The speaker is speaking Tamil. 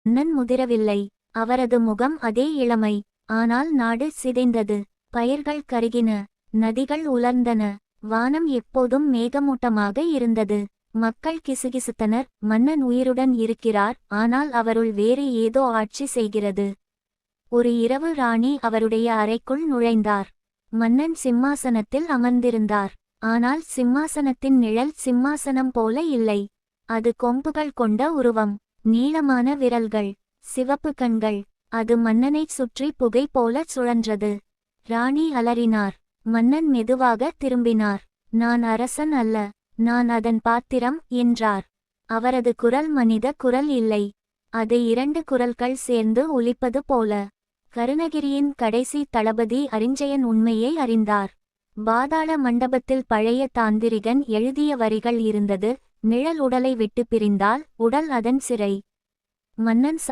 மன்னன் முதிரவில்லை. அவரது முகம் அதே இளமை. ஆனால் நாடு சிதைந்தது. பயிர்கள் கருகின. நதிகள் உலர்ந்தன. வானம் எப்போதும் மேகமூட்டமாக இருந்தது. மக்கள் கிசுகிசுத்தனர். மன்னன் உயிருடன் இருக்கிறார், ஆனால் அவருள் வேறு ஏதோ ஆட்சி செய்கிறது. ஒரு இரவு ராணி அவருடைய அறைக்குள் நுழைந்தார். மன்னன் சிம்மாசனத்தில் அமர்ந்திருந்தார். ஆனால் சிம்மாசனத்தின் நிழல் சிம்மாசனம் போல இல்லை. அது கொம்புகள் கொண்ட உருவம், நீளமான விரல்கள், சிவப்பு கண்கள். அது மன்னனைச் சுற்றி புகை போல சுழன்றது. ராணி அலறினார். மன்னன் மெதுவாக திரும்பினார். நான் அரசன் அல்ல, நான் அதன் பாத்திரம் என்றார். அவரது குரல் மனித குரல் இல்லை. அது இரண்டு குரல்கள் சேர்ந்து ஒலிப்பது போல. கருணகிரியின் கடைசி தளபதி அரிஞ்சயன் உண்மையை அறிந்தார். பாதாள மண்டபத்தில் பழைய தாந்திரிகன் எழுதிய வரிகள் இருந்தது. நிழல் உடலை விட்டு பிரிந்தால் உடல் அதன் சிறை. மன்னன்